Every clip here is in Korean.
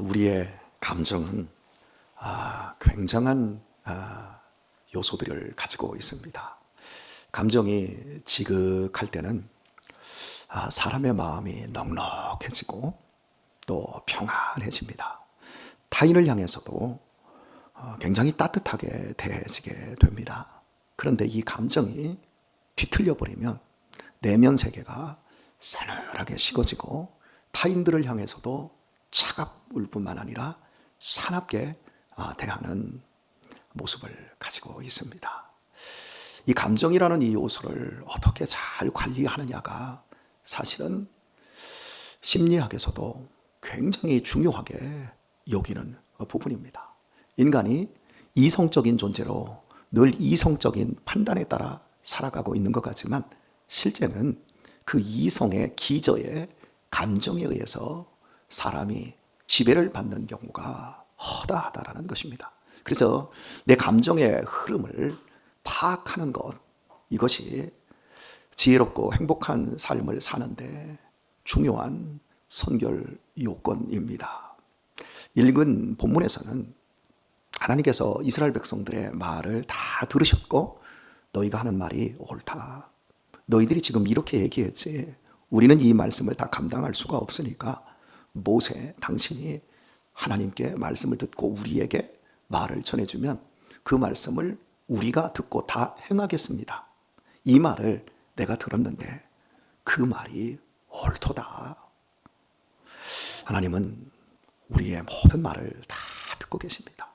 우리의 감정은 굉장한 요소들을 가지고 있습니다. 감정이 지극할 때는 사람의 마음이 넉넉해지고 또 평안해집니다. 타인을 향해서도 굉장히 따뜻하게 대해지게 됩니다. 그런데 이 감정이 뒤틀려 버리면 내면 세계가 싸늘하게 식어지고 타인들을 향해서도 차가울 뿐만 아니라 사납게 대하는 모습을 가지고 있습니다. 이 감정이라는 이 요소를 어떻게 잘 관리하느냐가 사실은 심리학에서도 굉장히 중요하게 여기는 부분입니다. 인간이 이성적인 존재로 늘 이성적인 판단에 따라 살아가고 있는 것 같지만 실제는 그 이성의 기저에 감정에 의해서 사람이 지배를 받는 경우가 허다하다라는 것입니다. 그래서 내 감정의 흐름을 파악하는 것, 이것이 지혜롭고 행복한 삶을 사는데 중요한 선결 요건입니다. 읽은 본문에서는 하나님께서 이스라엘 백성들의 말을 다 들으셨고 너희가 하는 말이 옳다. 너희들이 지금 이렇게 얘기했지. 우리는 이 말씀을 다 감당할 수가 없으니까 모세, 당신이 하나님께 말씀을 듣고 우리에게 말을 전해주면 그 말씀을 우리가 듣고 다 행하겠습니다. 이 말을 내가 들었는데 그 말이 옳도다. 하나님은 우리의 모든 말을 다 듣고 계십니다.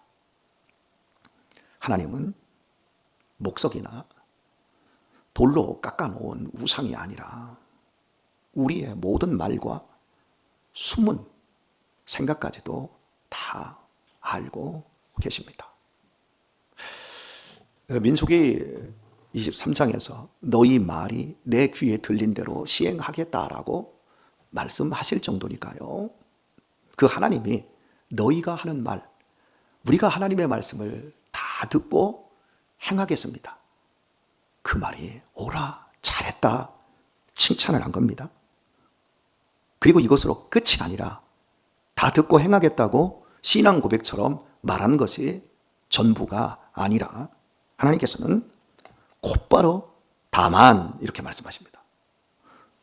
하나님은 목석이나 돌로 깎아놓은 우상이 아니라 우리의 모든 말과 숨은 생각까지도 다 알고 계십니다. 민수기 23장에서 너희 말이 내 귀에 들린 대로 시행하겠다라고 말씀하실 정도니까요. 그 하나님이 너희가 하는 말, 우리가 하나님의 말씀을 다 듣고 행하겠습니다. 그 말이 옳아, 잘했다, 칭찬을 한 겁니다. 그리고 이것으로 끝이 아니라 다 듣고 행하겠다고 신앙 고백처럼 말하는 것이 전부가 아니라 하나님께서는 곧바로 다만 이렇게 말씀하십니다.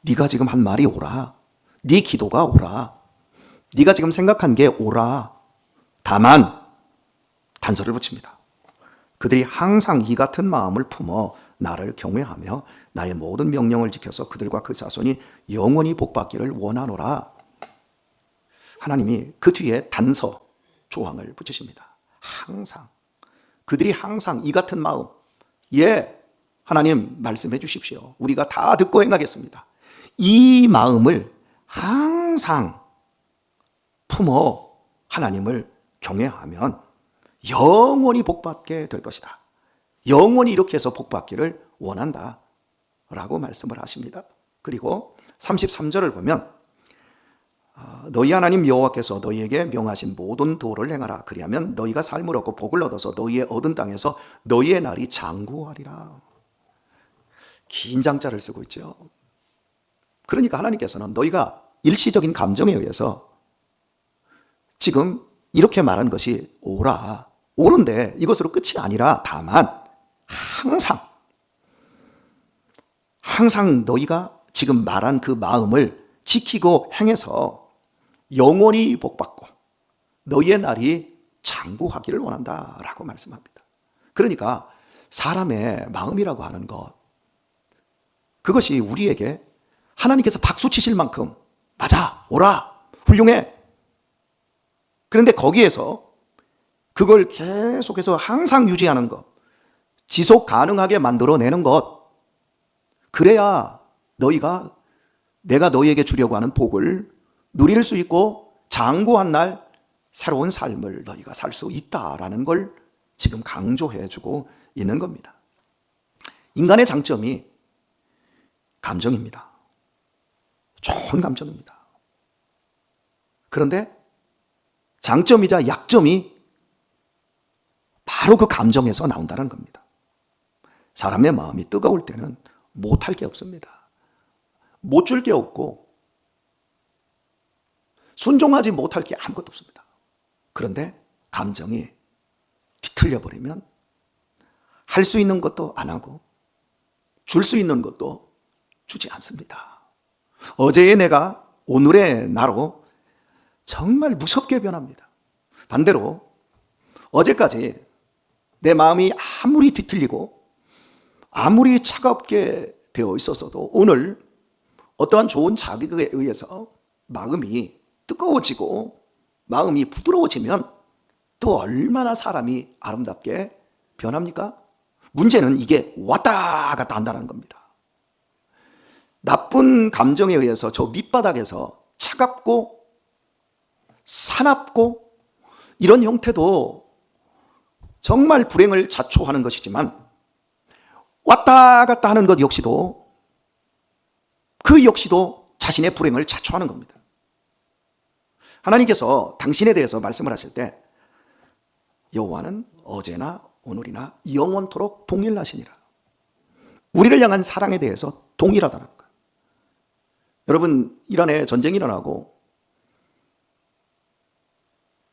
네가 지금 한 말이 옳아. 네 기도가 옳아. 네가 지금 생각한 게 옳아. 다만 단서를 붙입니다. 그들이 항상 이 같은 마음을 품어 나를 경외하며 나의 모든 명령을 지켜서 그들과 그 자손이 영원히 복받기를 원하노라. 하나님이 그 뒤에 단서 조항을 붙이십니다. 항상 그들이 항상 이 같은 마음, 하나님 말씀해 주십시오. 우리가 다 듣고 행하겠습니다. 이 마음을 항상 품어 하나님을 경외하면 영원히 복받게 될 것이다. 영원히 이렇게 해서 복받기를 원한다 라고 말씀을 하십니다. 그리고 33절을 보면 너희 하나님 여호와께서 너희에게 명하신 모든 도를 행하라. 그리하면 너희가 삶을 얻고 복을 얻어서 너희의 얻은 땅에서 너희의 날이 장구하리라. 긴 장자를 쓰고 있죠. 그러니까 하나님께서는 너희가 일시적인 감정에 의해서 지금 이렇게 말하는 것이 옳아. 옳은데 이것으로 끝이 아니라 다만 항상 너희가 지금 말한 그 마음을 지키고 행해서 영원히 복받고 너희의 날이 장구하기를 원한다라고 말씀합니다. 그러니까 사람의 마음이라고 하는 것, 그것이 우리에게 하나님께서 박수 치실 만큼 맞아, 옳아, 훌륭해. 그런데 거기에서 그걸 계속해서 항상 유지하는 것, 지속 가능하게 만들어내는 것, 그래야 너희가 내가 너희에게 주려고 하는 복을 누릴 수 있고 장구한 날 새로운 삶을 너희가 살 수 있다라는 걸 지금 강조해 주고 있는 겁니다. 인간의 장점이 감정입니다. 좋은 감정입니다. 그런데 장점이자 약점이 바로 그 감정에서 나온다는 겁니다. 사람의 마음이 뜨거울 때는 못할 게 없습니다. 못 줄 게 없고 순종하지 못할 게 아무것도 없습니다. 그런데 감정이 뒤틀려 버리면 할 수 있는 것도 안 하고 줄 수 있는 것도 주지 않습니다. 어제의 내가 오늘의 나로 정말 무섭게 변합니다. 반대로 어제까지 내 마음이 아무리 뒤틀리고 아무리 차갑게 되어 있었어도 오늘 어떠한 좋은 자극에 의해서 마음이 뜨거워지고 마음이 부드러워지면 또 얼마나 사람이 아름답게 변합니까? 문제는 이게 왔다 갔다 한다는 겁니다. 나쁜 감정에 의해서 저 밑바닥에서 차갑고 사납고 이런 형태도 정말 불행을 자초하는 것이지만 왔다 갔다 하는 것 역시도 그 역시도 자신의 불행을 자초하는 겁니다. 하나님께서 당신에 대해서 말씀을 하실 때 여호와는 어제나 오늘이나 영원토록 동일하시니라. 우리를 향한 사랑에 대해서 동일하다는 거예요. 여러분, 이란에 전쟁이 일어나고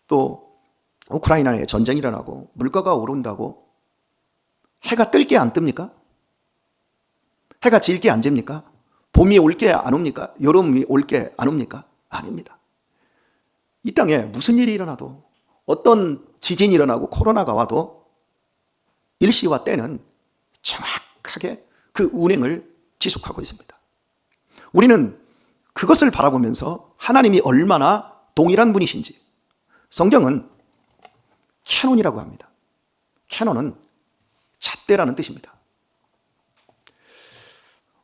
또 우크라이나에 전쟁이 일어나고 물가가 오른다고 해가 뜰 게 안 뜹니까? 해가 질 게 안 집니까? 봄이 올 게 안 옵니까? 여름이 올 게 안 옵니까? 아닙니다. 이 땅에 무슨 일이 일어나도 어떤 지진이 일어나고 코로나가 와도 일시와 때는 정확하게 그 운행을 지속하고 있습니다. 우리는 그것을 바라보면서 하나님이 얼마나 동일한 분이신지 성경은 캐논이라고 합니다. 캐논은 잣대라는 뜻입니다.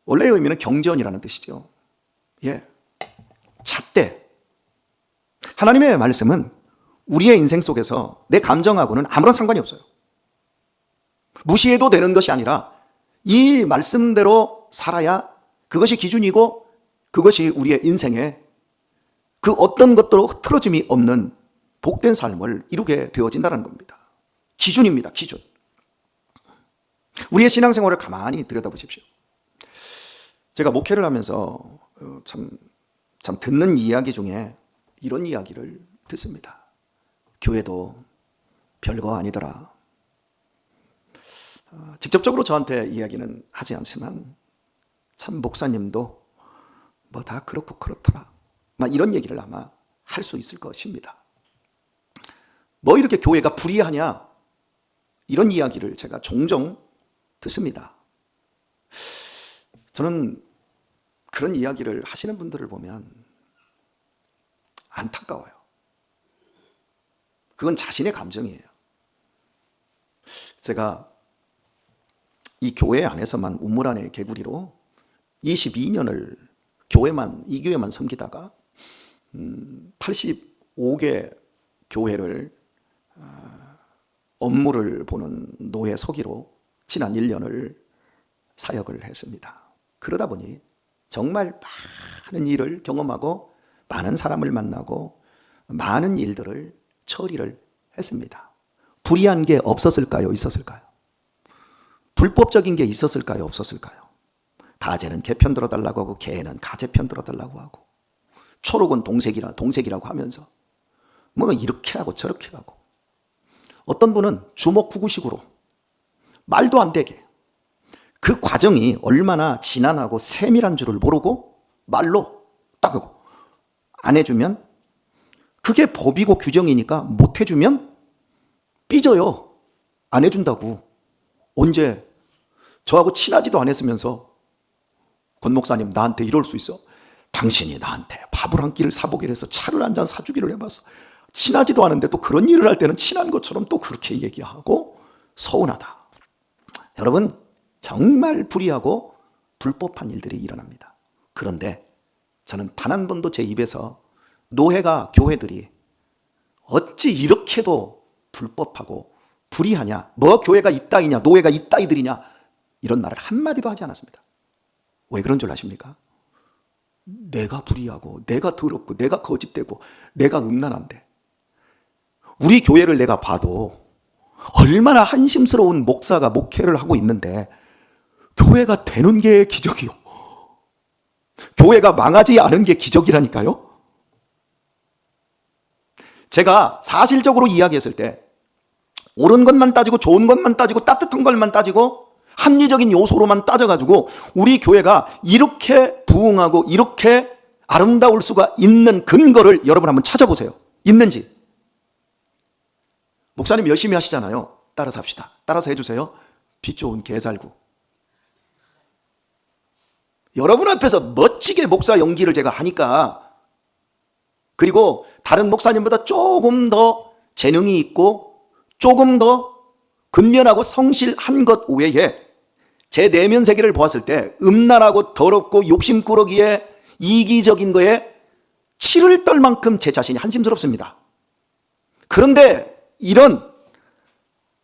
원래의 의미는 경전이라는 뜻이죠. 예, 잣대. 하나님의 말씀은 우리의 인생 속에서 내 감정하고는 아무런 상관이 없어요. 무시해도 되는 것이 아니라 이 말씀대로 살아야 그것이 기준이고 그것이 우리의 인생에 그 어떤 것도 흐트러짐이 없는 복된 삶을 이루게 되어진다는 겁니다. 기준입니다. 기준. 우리의 신앙생활을 가만히 들여다보십시오. 제가 목회를 하면서 참 듣는 이야기 중에 이런 이야기를 듣습니다. 교회도 별거 아니더라. 직접적으로 저한테 이야기는 하지 않지만 참 목사님도 뭐 다 그렇고 그렇더라. 막 이런 얘기를 아마 할 수 있을 것입니다. 뭐 이렇게 교회가 불의하냐? 이런 이야기를 제가 종종 듣습니다. 저는 그런 이야기를 하시는 분들을 보면 안타까워요. 그건 자신의 감정이에요. 제가 이 교회 안에서만 우물 안의 개구리로 22년을 이 교회만 섬기다가 85개 교회를 업무를 보는 노예 서기로 지난 1년을 사역을 했습니다. 그러다 보니 정말 많은 일을 경험하고 많은 사람을 만나고 많은 일들을 처리를 했습니다. 불의한 게 없었을까요? 있었을까요? 불법적인 게 있었을까요? 없었을까요? 가재는 개편 들어달라고 하고 개는 가재편 들어달라고 하고 초록은 동색이라고 하면서 뭐 이렇게 하고 저렇게 하고 어떤 분은 주먹구구식으로 말도 안 되게 그 과정이 얼마나 지난하고 세밀한 줄을 모르고 말로 딱 하고 안 해주면 그게 법이고 규정이니까 못 해주면 삐져요. 안 해준다고. 언제 저하고 친하지도 않았으면서 권 목사님 나한테 이럴 수 있어? 당신이 나한테 밥을 한 끼를 사보기로 해서 차를 한 잔 사주기를 해봤어. 친하지도 않은데 또 그런 일을 할 때는 친한 것처럼 또 그렇게 얘기하고 서운하다. 여러분 정말 불의하고 불법한 일들이 일어납니다. 그런데 저는 단 한 번도 제 입에서 노회가 교회들이 어찌 이렇게도 불법하고 불의하냐, 뭐 교회가 이따위냐, 노예가 이따위들이냐 이런 말을 한마디도 하지 않았습니다. 왜 그런 줄 아십니까? 내가 불의하고 내가 더럽고 내가 거짓되고 내가 음란한데 우리 교회를 내가 봐도 얼마나 한심스러운 목사가 목회를 하고 있는데 교회가 되는 게 기적이요. 교회가 망하지 않은 게 기적이라니까요. 제가 사실적으로 이야기했을 때 옳은 것만 따지고 좋은 것만 따지고 따뜻한 것만 따지고 합리적인 요소로만 따져가지고 우리 교회가 이렇게 부흥하고 이렇게 아름다울 수가 있는 근거를 여러분 한번 찾아보세요. 있는지. 목사님 열심히 하시잖아요. 따라서 합시다. 따라서 해주세요. 빛 좋은 개살구. 여러분 앞에서 멋지게 목사 연기를 제가 하니까, 그리고 다른 목사님보다 조금 더 재능이 있고 조금 더 근면하고 성실한 것 외에 제 내면 세계를 보았을 때 음란하고 더럽고 욕심꾸러기에 이기적인 거에 치를 떨 만큼 제 자신이 한심스럽습니다. 그런데 이런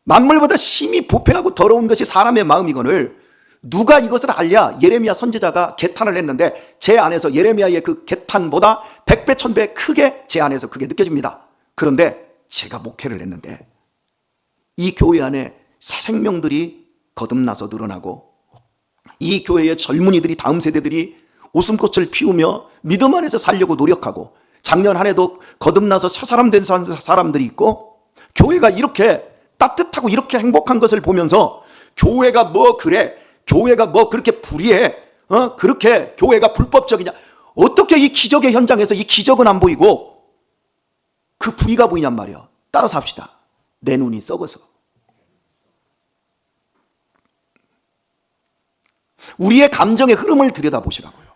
만물보다 심히 부패하고 더러운 것이 사람의 마음이거늘 누가 이것을 알랴? 예레미야 선지자가 개탄을 했는데 제 안에서 예레미야의 그 개탄보다 100배 1000배 크게 제 안에서 그게 느껴집니다. 그런데 제가 목회를 했는데 이 교회 안에 새 생명들이 거듭나서 늘어나고 이 교회의 젊은이들이, 다음 세대들이 웃음꽃을 피우며 믿음 안에서 살려고 노력하고 작년 한 해도 거듭나서 새 사람 된 사람들이 있고 교회가 이렇게 따뜻하고 이렇게 행복한 것을 보면서 교회가 뭐 그래? 교회가 뭐 그렇게 불의해? 그렇게 교회가 불법적이냐? 어떻게 이 기적의 현장에서 이 기적은 안 보이고 그 불의가 보이냔 말이야. 따라서 합시다. 내 눈이 썩어서. 우리의 감정의 흐름을 들여다보시라고요.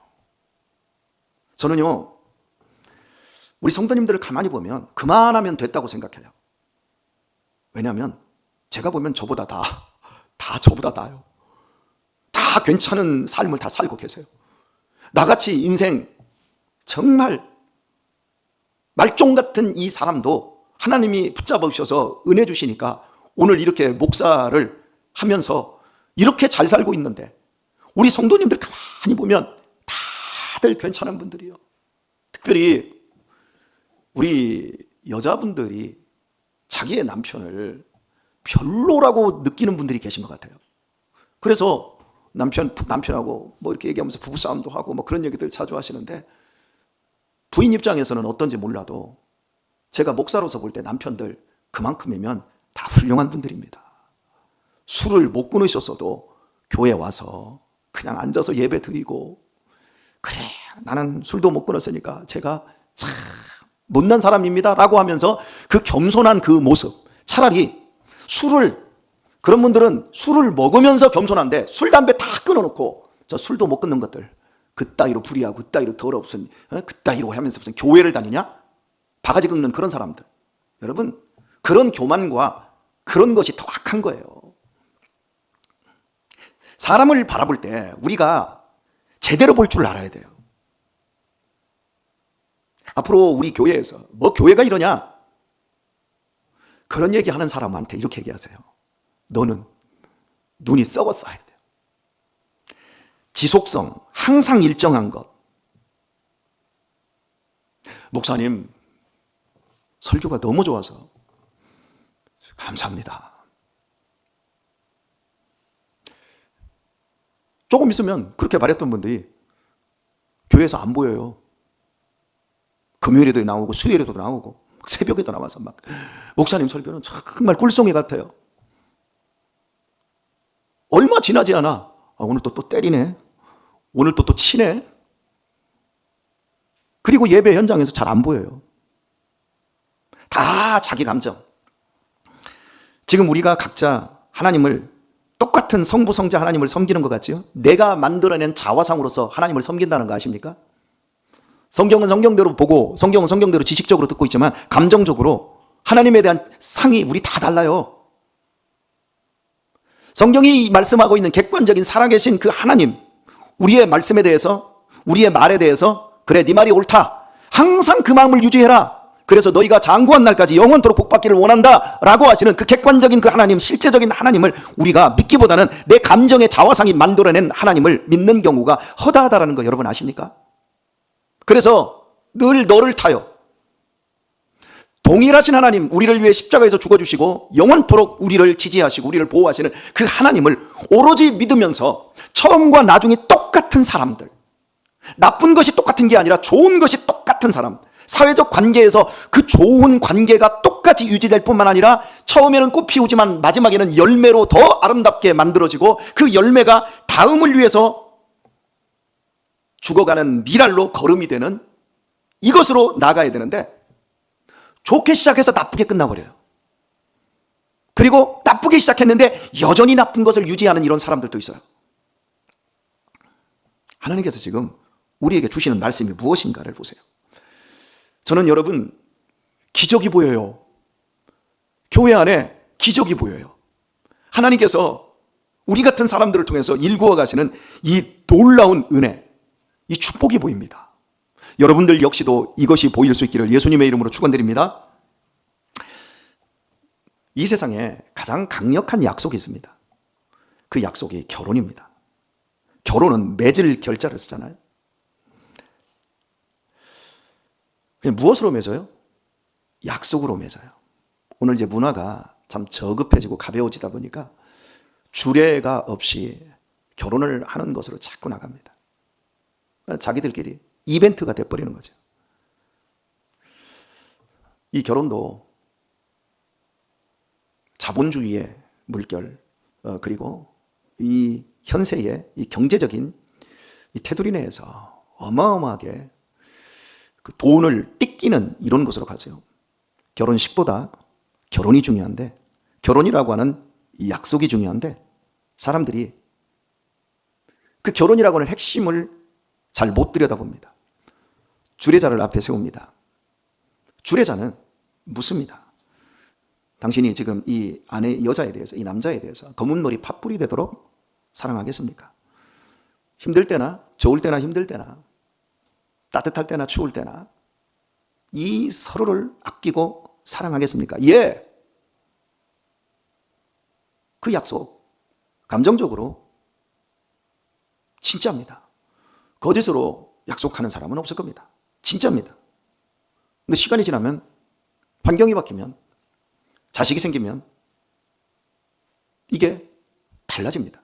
저는요, 우리 성도님들을 가만히 보면 그만하면 됐다고 생각해요. 왜냐하면 제가 보면 저보다 다 저보다 나아요. 다 괜찮은 삶을 다 살고 계세요. 나같이 인생 정말 말종 같은 이 사람도 하나님이 붙잡으셔서 은혜 주시니까 오늘 이렇게 목사를 하면서 이렇게 잘 살고 있는데 우리 성도님들 가만히 보면 다들 괜찮은 분들이요. 특별히 우리 여자분들이 자기의 남편을 별로라고 느끼는 분들이 계신 것 같아요. 그래서 남편하고 뭐 이렇게 얘기하면서 부부싸움도 하고 뭐 그런 얘기들 자주 하시는데 부인 입장에서는 어떤지 몰라도 제가 목사로서 볼 때 남편들 그만큼이면 다 훌륭한 분들입니다. 술을 못 끊으셨어도 교회 와서 그냥 앉아서 예배 드리고 그래 나는 술도 못 끊었으니까 제가 참 못난 사람입니다 라고 하면서 그 겸손한 그 모습, 차라리 그런 분들은 술을 먹으면서 겸손한데 술, 담배 다 끊어놓고 저 술도 못 끊는 것들 그따위로 불의하고 그따위로 더럽은 그따위로 하면서 무슨 교회를 다니냐? 바가지 긁는 그런 사람들. 여러분 그런 교만과 그런 것이 더 악한 거예요. 사람을 바라볼 때 우리가 제대로 볼 줄 알아야 돼요. 앞으로 우리 교회에서 뭐 교회가 이러냐? 그런 얘기하는 사람한테 이렇게 얘기하세요. 너는 눈이 썩었어야 돼요. 지속성, 항상 일정한 것. 목사님, 설교가 너무 좋아서 감사합니다. 조금 있으면 그렇게 말했던 분들이 교회에서 안 보여요. 금요일에도 나오고 수요일에도 나오고 새벽에도 나와서 막 목사님 설교는 정말 꿀송이 같아요. 얼마 지나지 않아. 오늘 또 때리네. 오늘 또 치네. 그리고 예배 현장에서 잘 안 보여요. 다 자기 감정. 지금 우리가 각자 하나님을 똑같은 성부 성자 하나님을 섬기는 것 같지요? 내가 만들어낸 자화상으로서 하나님을 섬긴다는 거 아십니까? 성경은 성경대로 보고 성경은 성경대로 지식적으로 듣고 있지만 감정적으로 하나님에 대한 상이 우리 다 달라요. 성경이 말씀하고 있는 객관적인 살아계신 그 하나님, 우리의 말씀에 대해서, 우리의 말에 대해서 그래 네 말이 옳다. 항상 그 마음을 유지해라. 그래서 너희가 장구한 날까지 영원토록 복받기를 원한다 라고 하시는 그 객관적인 그 하나님, 실제적인 하나님을 우리가 믿기보다는 내 감정의 자화상이 만들어낸 하나님을 믿는 경우가 허다하다라는 거 여러분 아십니까? 그래서 늘 너를 타요. 동일하신 하나님, 우리를 위해 십자가에서 죽어주시고 영원토록 우리를 지지하시고 우리를 보호하시는 그 하나님을 오로지 믿으면서 처음과 나중이 똑같은 사람들, 나쁜 것이 똑같은 게 아니라 좋은 것이 똑같은 사람, 사회적 관계에서 그 좋은 관계가 똑같이 유지될 뿐만 아니라 처음에는 꽃 피우지만 마지막에는 열매로 더 아름답게 만들어지고 그 열매가 다음을 위해서 죽어가는 미랄로 걸음이 되는 이것으로 나가야 되는데 좋게 시작해서 나쁘게 끝나버려요. 그리고 나쁘게 시작했는데 여전히 나쁜 것을 유지하는 이런 사람들도 있어요. 하나님께서 지금 우리에게 주시는 말씀이 무엇인가를 보세요. 저는 여러분 기적이 보여요. 교회 안에 기적이 보여요. 하나님께서 우리 같은 사람들을 통해서 일구어 가시는 이 놀라운 은혜, 이 축복이 보입니다. 여러분들 역시도 이것이 보일 수 있기를 예수님의 이름으로 축원드립니다. 이 세상에 가장 강력한 약속이 있습니다. 그 약속이 결혼입니다. 결혼은 맺을 결자를 쓰잖아요. 무엇으로 맺어요? 약속으로 맺어요. 오늘 이제 문화가 참 저급해지고 가벼워지다 보니까 주례가 없이 결혼을 하는 것으로 자꾸 나갑니다. 자기들끼리 이벤트가 돼버리는 거죠. 이 결혼도 자본주의의 물결, 그리고 이 현세의 이 경제적인 이 테두리 내에서 어마어마하게 그 돈을 띠끼는 이런 곳으로 가세요. 결혼식보다 결혼이 중요한데, 결혼이라고 하는 이 약속이 중요한데, 사람들이 그 결혼이라고 하는 핵심을 잘 못 들여다봅니다. 주례자를 앞에 세웁니다. 주례자는 묻습니다. 당신이 지금 이 아내 여자에 대해서, 이 남자에 대해서 검은 머리 팥불이 되도록 사랑하겠습니까? 힘들 때나 좋을 때나 힘들 때나 따뜻할 때나 추울 때나 이 서로를 아끼고 사랑하겠습니까? 예. 그 약속 감정적으로 진짜입니다. 거짓으로 약속하는 사람은 없을 겁니다. 진짜입니다. 근데 시간이 지나면, 환경이 바뀌면, 자식이 생기면 이게 달라집니다.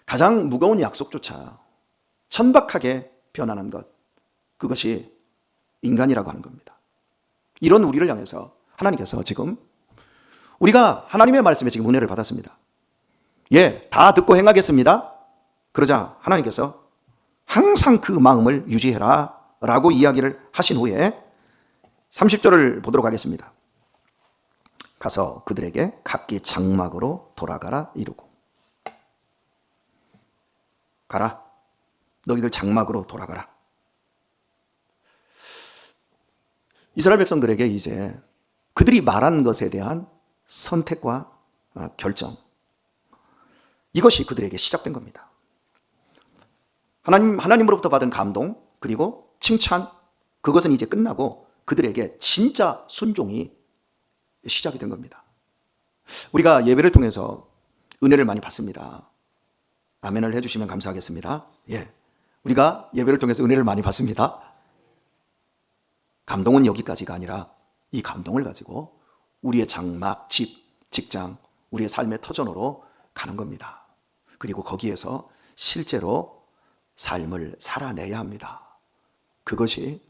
가장 무거운 약속조차 천박하게 변하는 것, 그것이 인간이라고 하는 겁니다. 이런 우리를 향해서 하나님께서 지금 우리가 하나님의 말씀에 지금 은혜를 받았습니다. 예, 다 듣고 행하겠습니다. 그러자 하나님께서 항상 그 마음을 유지해라 라고 이야기를 하신 후에 30절을 보도록 하겠습니다. 가서 그들에게 각기 장막으로 돌아가라 이르고, 가라, 너희들 장막으로 돌아가라. 이스라엘 백성들에게 이제 그들이 말한 것에 대한 선택과 결정, 이것이 그들에게 시작된 겁니다. 하나님으로부터 받은 감동, 그리고 칭찬, 그것은 이제 끝나고 그들에게 진짜 순종이 시작이 된 겁니다. 우리가 예배를 통해서 은혜를 많이 받습니다. 아멘을 해주시면 감사하겠습니다. 예, 우리가 예배를 통해서 은혜를 많이 받습니다. 감동은 여기까지가 아니라 이 감동을 가지고 우리의 장막, 집, 직장, 우리의 삶의 터전으로 가는 겁니다. 그리고 거기에서 실제로 삶을 살아내야 합니다. 그것이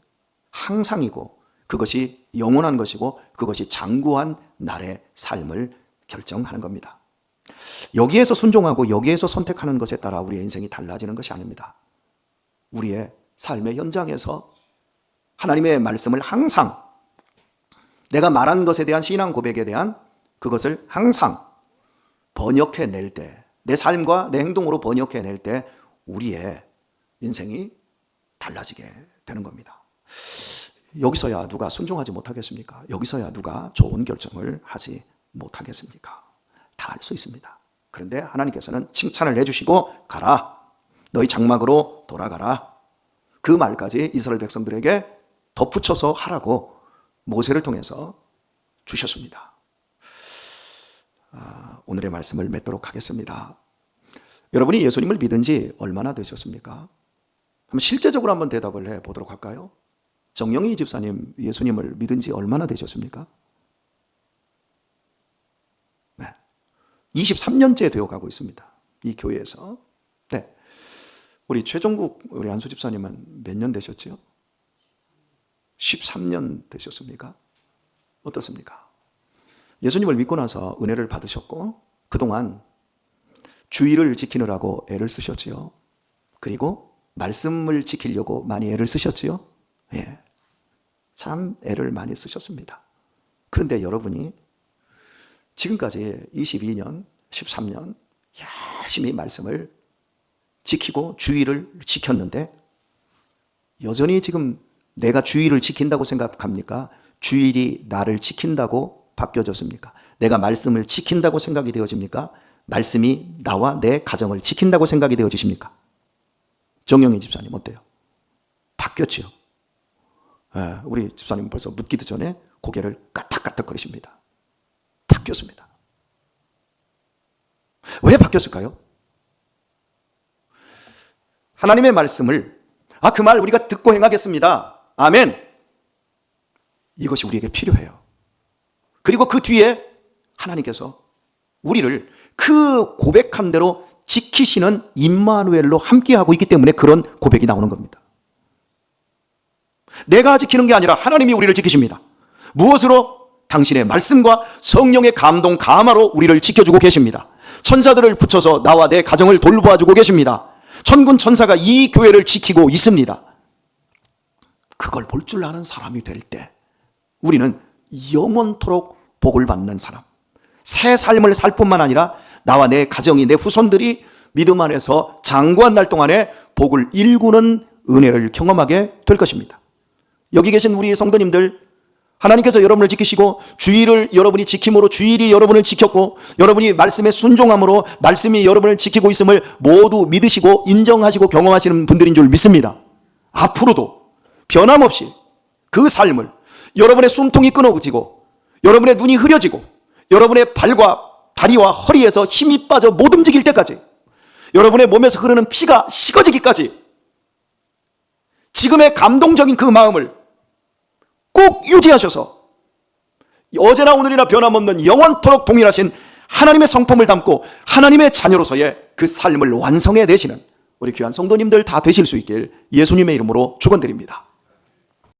항상이고, 그것이 영원한 것이고, 그것이 장구한 날의 삶을 결정하는 겁니다. 여기에서 순종하고 여기에서 선택하는 것에 따라 우리의 인생이 달라지는 것이 아닙니다. 우리의 삶의 현장에서 하나님의 말씀을 항상, 내가 말한 것에 대한 신앙 고백에 대한 그것을 항상 번역해낼 때, 내 삶과 내 행동으로 번역해낼 때 우리의 인생이 달라지게 되는 겁니다. 여기서야 누가 순종하지 못하겠습니까? 여기서야 누가 좋은 결정을 하지 못하겠습니까? 다 할 수 있습니다. 그런데 하나님께서는 칭찬을 해주시고, 가라, 너희 장막으로 돌아가라, 그 말까지 이스라엘 백성들에게 덧붙여서 하라고 모세를 통해서 주셨습니다. 오늘의 말씀을 맺도록 하겠습니다. 여러분이 예수님을 믿은 지 얼마나 되셨습니까? 한번 실제적으로 한번 대답을 해보도록 할까요? 정영희 집사님, 예수님을 믿은 지 얼마나 되셨습니까? 네, 23년째 되어가고 있습니다. 이 교회에서. 네. 우리 최종국 우리 안수 집사님은 몇 년 되셨죠? 13년 되셨습니까? 어떻습니까? 예수님을 믿고 나서 은혜를 받으셨고 그동안 주의를 지키느라고 애를 쓰셨지요. 그리고 말씀을 지키려고 많이 애를 쓰셨지요. 예, 참 애를 많이 쓰셨습니다. 그런데 여러분이 지금까지 22년, 13년 열심히 말씀을 지키고 주의를 지켰는데 여전히 지금 내가 주의를 지킨다고 생각합니까? 주일이 나를 지킨다고 바뀌어졌습니까? 내가 말씀을 지킨다고 생각이 되어집니까? 말씀이 나와 내 가정을 지킨다고 생각이 되어지십니까? 정영희 집사님 어때요? 바뀌었죠? 예, 우리 집사님 벌써 묻기도 전에 고개를 까딱까딱거리십니다. 바뀌었습니다. 왜 바뀌었을까요? 하나님의 말씀을 그 말 우리가 듣고 행하겠습니다. 아멘. 이것이 우리에게 필요해요. 그리고 그 뒤에 하나님께서 우리를 그 고백한 대로 지키시는 임마누엘로 함께하고 있기 때문에 그런 고백이 나오는 겁니다. 내가 지키는 게 아니라 하나님이 우리를 지키십니다. 무엇으로? 당신의 말씀과 성령의 감동 감화로 우리를 지켜주고 계십니다. 천사들을 붙여서 나와 내 가정을 돌봐주고 계십니다. 천군 천사가 이 교회를 지키고 있습니다. 그걸 볼 줄 아는 사람이 될 때 우리는 영원토록 복을 받는 사람, 새 삶을 살 뿐만 아니라 나와 내 가정이, 내 후손들이 믿음 안에서 장구한 날 동안에 복을 일구는 은혜를 경험하게 될 것입니다. 여기 계신 우리 성도님들, 하나님께서 여러분을 지키시고 주일을 여러분이 지킴으로 주일이 여러분을 지켰고 여러분이 말씀에 순종함으로 말씀이 여러분을 지키고 있음을 모두 믿으시고 인정하시고 경험하시는 분들인 줄 믿습니다. 앞으로도 변함없이 그 삶을 여러분의 숨통이 끊어지고 여러분의 눈이 흐려지고 여러분의 발과 다리와 허리에서 힘이 빠져 못 움직일 때까지 여러분의 몸에서 흐르는 피가 식어지기까지 지금의 감동적인 그 마음을 꼭 유지하셔서 어제나 오늘이나 변함없는 영원토록 동일하신 하나님의 성품을 담고 하나님의 자녀로서의 그 삶을 완성해 내시는 우리 귀한 성도님들 다 되실 수 있길 예수님의 이름으로 축원드립니다.